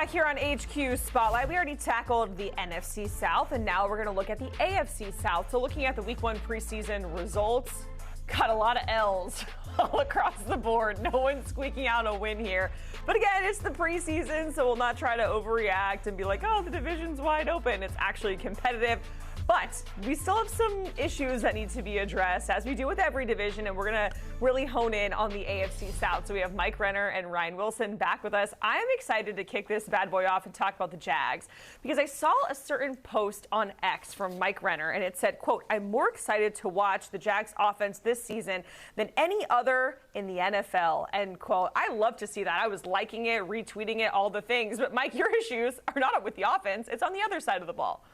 Back here on HQ Spotlight, we already tackled the NFC South, and now we're going to look at the AFC South. So looking at the Week 1 preseason results, got a lot of L's all across the board. No one's squeaking out a win here. But again, it's the preseason, so we'll not try to overreact and be like, oh, the division's wide open. It's actually competitive. But we still have some issues that need to be addressed, as we do with every division, and we're going to really hone in on the AFC South. So we have Mike Renner and Ryan Wilson back with us. I am excited to kick this bad boy off and talk about the Jags, because I saw a certain post on X from Mike Renner, and it said, quote, "I'm more excited to watch the Jags offense this season than any other in the NFL," end quote. I love to see that. I was liking it, retweeting it, all the things. But Mike, your issues are not with the offense. It's on the other side of the ball.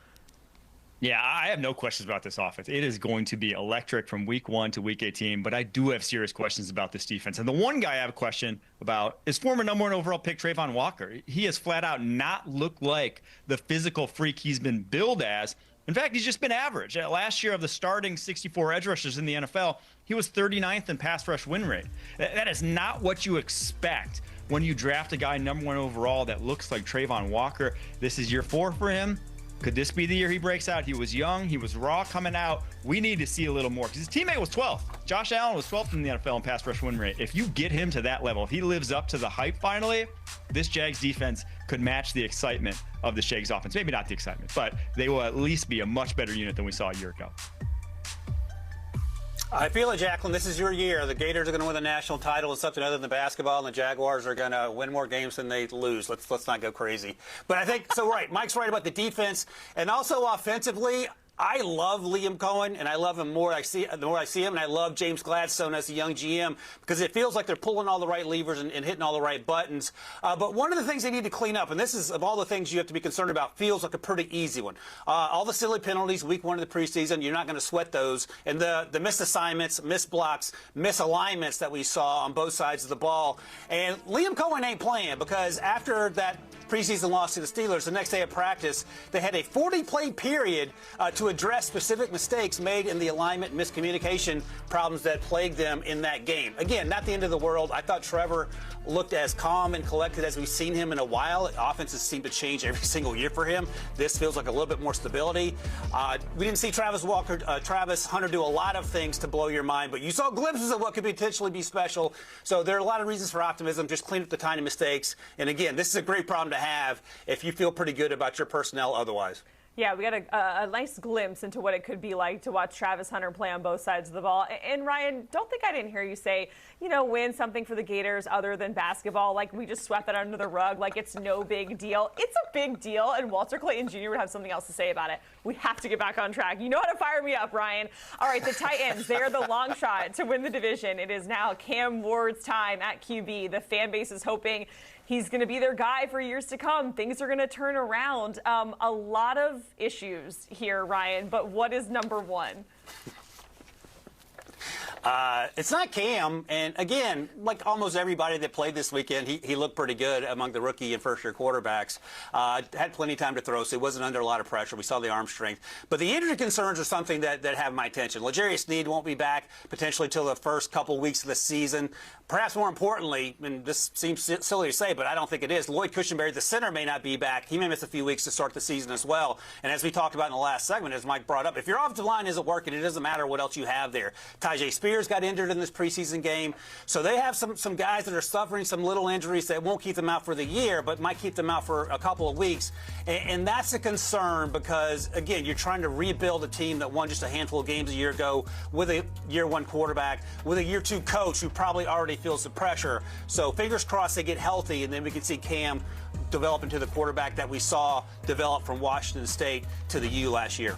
Yeah, I have no questions about this offense. It is going to be electric from week 1 to week 18, but I do have serious questions about this defense. And the one guy I have a question about is former #1 overall pick Travon Walker. He has flat out not looked like the physical freak he's been billed as. In fact, he's just been average. Last year, of the starting 64 edge rushers in the NFL, he was 39th in pass rush win rate. That is not what you expect when you draft a guy #1 overall that looks like Travon Walker. This is year 4 for him. Could this be the year he breaks out? He was young. He was raw coming out. We need to see a little more, because his teammate was 12th. Josh Allen was 12th in the NFL in pass rush win rate. If you get him to that level, if he lives up to the hype finally, this Jags defense could match the excitement of the Jags offense. Maybe not the excitement, but they will at least be a much better unit than we saw a year ago. I feel it, Jacqueline. This is your year. The Gators are going to win the national title in something other than basketball, and the Jaguars are going to win more games than they lose. Let's not go crazy. But I think so. Right, Mike's right about the defense, and also offensively. I love Liam Cohen, and I love him the more I see him, and I love James Gladstone as a young GM, because it feels like they're pulling all the right levers and hitting all the right buttons. But one of the things they need to clean up, and this is, of all the things you have to be concerned about, feels like a pretty easy one. All the silly penalties week 1 of the preseason, you're not going to sweat those. And the missed assignments, missed blocks, misalignments that we saw on both sides of the ball. And Liam Cohen ain't playing, because after that preseason loss to the Steelers, the next day of practice, they had a 40-play period to address specific mistakes made in the alignment and miscommunication problems that plagued them in that game. Again, not the end of the world. I thought Trevor looked as calm and collected as we've seen him in a while. Offenses seem to change every single year for him. This feels like a little bit more stability. We didn't see Travis Hunter do a lot of things to blow your mind, but you saw glimpses of what could potentially be special. So there are a lot of reasons for optimism. Just clean up the tiny mistakes. And again, this is a great problem to have if you feel pretty good about your personnel otherwise. Yeah, we got a nice glimpse into what it could be like to watch Travis Hunter play on both sides of the ball. And Ryan, don't think I didn't hear you say, win something for the Gators other than basketball. Like, we just swept that under the rug like it's no big deal. It's a big deal, and Walter Clayton Jr. would have something else to say about it. We have to get back on track. You know how to fire me up, Ryan. All right, the Titans, they're the long shot to win the division. It is now Cam Ward's time at QB. The fan base is hoping he's going to be their guy for years to come. Things are going to turn around. A lot of issues here, Ryan, but what is number one? It's not Cam, and again, like almost everybody that played this weekend, he looked pretty good among the rookie and first-year quarterbacks. Had plenty of time to throw, so he wasn't under a lot of pressure. We saw the arm strength. But the injury concerns are something that have my attention. L'Jarius Sneed won't be back potentially till the first couple weeks of the season. Perhaps more importantly, and this seems silly to say, but I don't think it is, Lloyd Cushenberry, the center, may not be back. He may miss a few weeks to start the season as well. And as we talked about in the last segment, as Mike brought up, if your offensive line isn't working, it doesn't matter what else you have there. Tyjae Spears got injured in this preseason game. So they have some guys that are suffering some little injuries that won't keep them out for the year, but might keep them out for a couple of weeks. And that's a concern because, again, you're trying to rebuild a team that won just a handful of games a year ago with a year 1 quarterback, with a year 2 coach who probably already feels the pressure. So fingers crossed they get healthy, and then we can see Cam develop into the quarterback that we saw develop from Washington State to the U last year.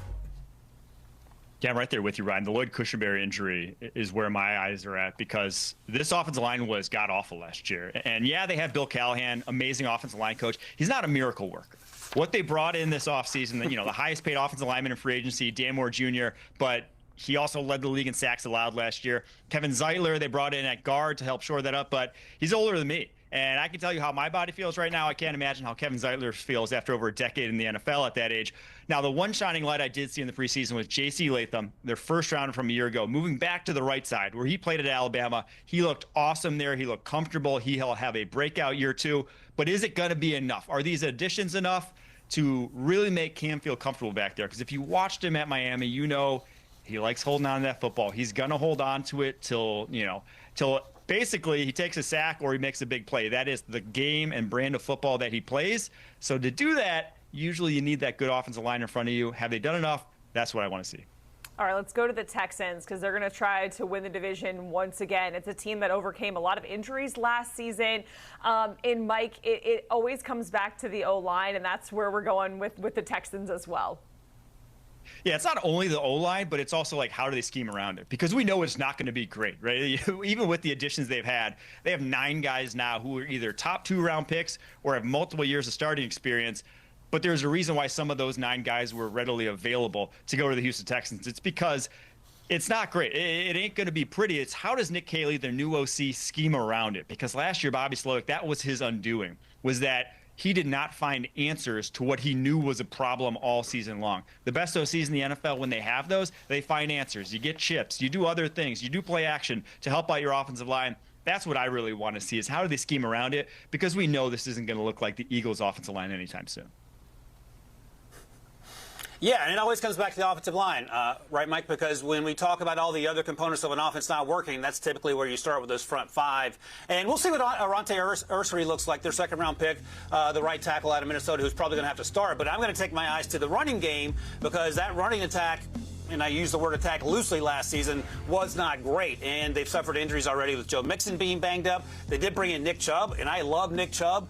Yeah, I'm right there with you, Ryan. The Lloyd Cushenberry injury is where my eyes are at, because this offensive line was god-awful last year. And yeah, they have Bill Callahan, amazing offensive line coach. He's not a miracle worker. What they brought in this offseason, the highest paid offensive lineman in free agency, Dan Moore Jr., but he also led the league in sacks allowed last year. Kevin Zeitler, they brought in at guard to help shore that up, but he's older than me. And I can tell you how my body feels right now. I can't imagine how Kevin Zeitler feels after over a decade in the NFL at that age. Now, the one shining light I did see in the preseason was J.C. Latham, their first rounder from a year ago, moving back to the right side where he played at Alabama. He looked awesome there. He looked comfortable. He'll have a breakout year too. But is it going to be enough? Are these additions enough to really make Cam feel comfortable back there? Because if you watched him at Miami, you know he likes holding on to that football. He's going to hold on to it till basically he takes a sack or he makes a big play. That is the game and brand of football that he plays. So to do that, usually you need that good offensive line in front of you. Have they done enough? That's what I want to see. All right, let's go to the Texans because they're going to try to win the division once again. It's a team that overcame a lot of injuries last season. And Mike, it always comes back to the O-line, and that's where we're going with the Texans as well. Yeah, it's not only the O-line, but it's also like how do they scheme around it? Because we know it's not going to be great, right? Even with the additions they've had, they have 9 guys now who are either top 2-round picks or have multiple years of starting experience. But there's a reason why some of those 9 guys were readily available to go to the Houston Texans. It's because it's not great. It ain't going to be pretty. It's how does Nick Caley, their new OC, scheme around it? Because last year, Bobby Slowick, that was his undoing, was that he did not find answers to what he knew was a problem all season long. The best OCs in the NFL, when they have those, they find answers. You get chips. You do other things. You do play action to help out your offensive line. That's what I really want to see is how do they scheme around it? Because we know this isn't going to look like the Eagles' offensive line anytime soon. Yeah, and it always comes back to the offensive line, right, Mike? Because when we talk about all the other components of an offense not working, that's typically where you start with those front 5. And we'll see what Arante Ursery looks like, their second-round pick, the right tackle out of Minnesota, who's probably going to have to start. But I'm going to take my eyes to the running game because that running attack, and I use the word attack loosely last season, was not great. And they've suffered injuries already with Joe Mixon being banged up. They did bring in Nick Chubb, and I love Nick Chubb,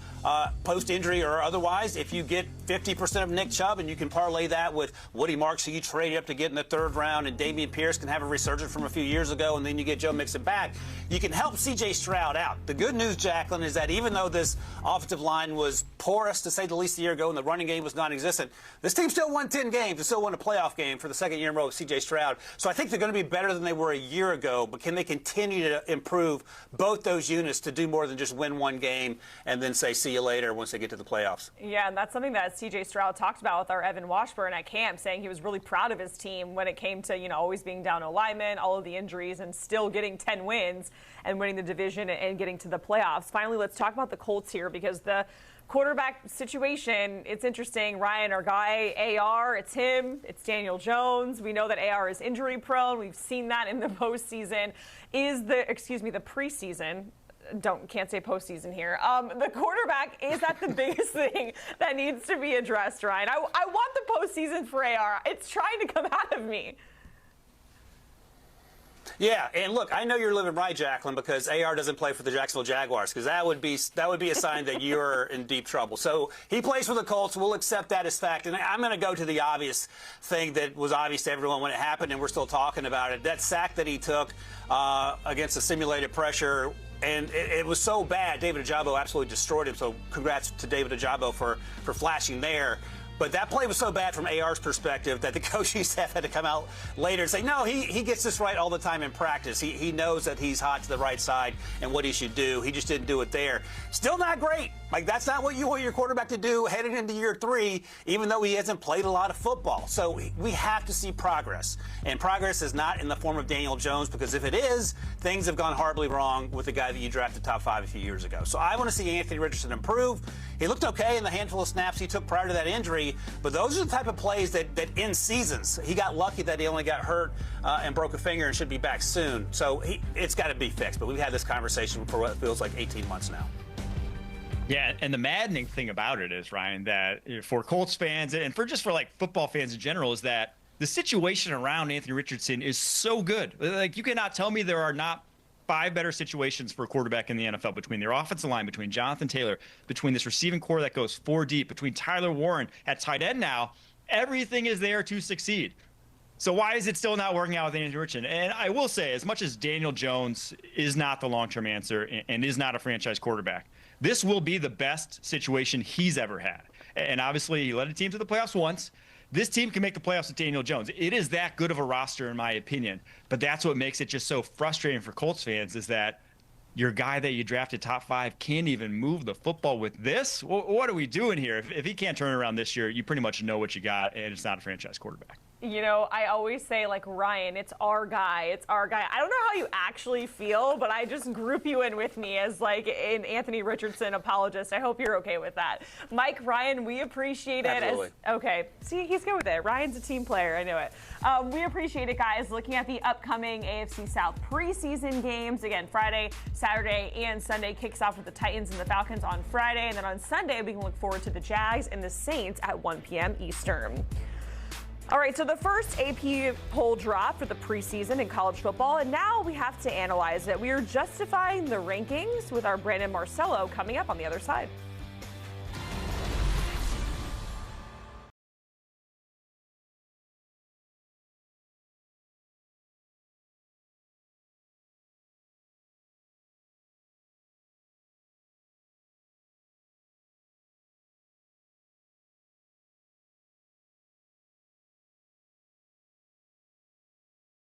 post-injury or otherwise. If you get 50% of Nick Chubb and you can parlay that with Woody Marks, who you traded up to get in the 3rd round, and Dameon Pierce can have a resurgence from a few years ago, and then you get Joe Mixon back, you can help C.J. Stroud out. The good news, Jacqueline, is that even though this offensive line was porous, to say the least, a year ago, and the running game was non-existent, this team still won 10 games and still won a playoff game for the second year in a row with C.J. Stroud. So I think they're going to be better than they were a year ago, but can they continue to improve both those units to do more than just win one game and then say see you later once they get to the playoffs? Yeah, and that's something that C.J. Stroud talked about with our Evan Washburn at camp, saying he was really proud of his team when it came to, always being down a lineman, all of the injuries, and still getting 10 wins and winning the division and getting to the playoffs. Finally, let's talk about the Colts here because the quarterback situation, it's interesting. Ryan, our guy, AR, it's him. It's Daniel Jones. We know that AR is injury prone. We've seen that in the postseason. The preseason. Can't say postseason here. The quarterback, is that the biggest thing that needs to be addressed, Ryan? I want the postseason for AR. It's trying to come out of me. Yeah, and look, I know you're living right, Jacqueline, because AR doesn't play for the Jacksonville Jaguars, because that would be a sign that you're in deep trouble. So he plays for the Colts. We'll accept that as fact. And I'm going to go to the obvious thing that was obvious to everyone when it happened, and we're still talking about it. That sack that he took against the simulated pressure, and it was so bad. David Ojabo absolutely destroyed him. So congrats to David Ojabo for flashing there. But that play was so bad from AR's perspective that the coaching staff had to come out later and say, no, he gets this right all the time in practice. He knows that he's hot to the right side and what he should do. He just didn't do it there. Still not great. Like, that's not what you want your quarterback to do heading into year 3, even though he hasn't played a lot of football. So we have to see progress. And progress is not in the form of Daniel Jones, because if it is, things have gone horribly wrong with the guy that you drafted top 5 a few years ago. So I want to see Anthony Richardson improve. He looked okay in the handful of snaps he took prior to that injury, but those are the type of plays that end seasons. He got lucky that he only got hurt and broke a finger and should be back soon. So it's got to be fixed. But we've had this conversation for what feels like 18 months now. Yeah, and the maddening thing about it is, Ryan, that for Colts fans and for football fans in general, is that the situation around Anthony Richardson is so good. Like, you cannot tell me there are not 5 better situations for a quarterback in the NFL, between their offensive line, between Jonathan Taylor, between this receiving core that goes 4 deep, between Tyler Warren at tight end now. Everything is there to succeed. So why is it still not working out with Anthony Richardson? And I will say, as much as Daniel Jones is not the long-term answer and is not a franchise quarterback, this will be the best situation he's ever had. And obviously, he led a team to the playoffs once. This team can make the playoffs with Daniel Jones. It is that good of a roster, in my opinion. But that's what makes it just so frustrating for Colts fans, is that your guy that you drafted top 5 can't even move the football with this? What are we doing here? If he can't turn around this year, you pretty much know what you got, and it's not a franchise quarterback. You know, I always say, like, Ryan, it's our guy. It's our guy. I don't know how you actually feel, but I just group you in with me as, like, an Anthony Richardson apologist. I hope you're okay with that. Mike, Ryan, we appreciate it. Absolutely. Okay. See, he's good with it. Ryan's a team player. I knew it. We appreciate it, guys. Looking at the upcoming AFC South preseason games. Again, Friday, Saturday, and Sunday kicks off with the Titans and the Falcons on Friday. And then on Sunday, we can look forward to the Jags and the Saints at 1 p.m. Eastern. All right, so the first AP poll drop for the preseason in college football, and now we have to analyze it. We are justifying the rankings with our Brandon Marcello coming up on the other side.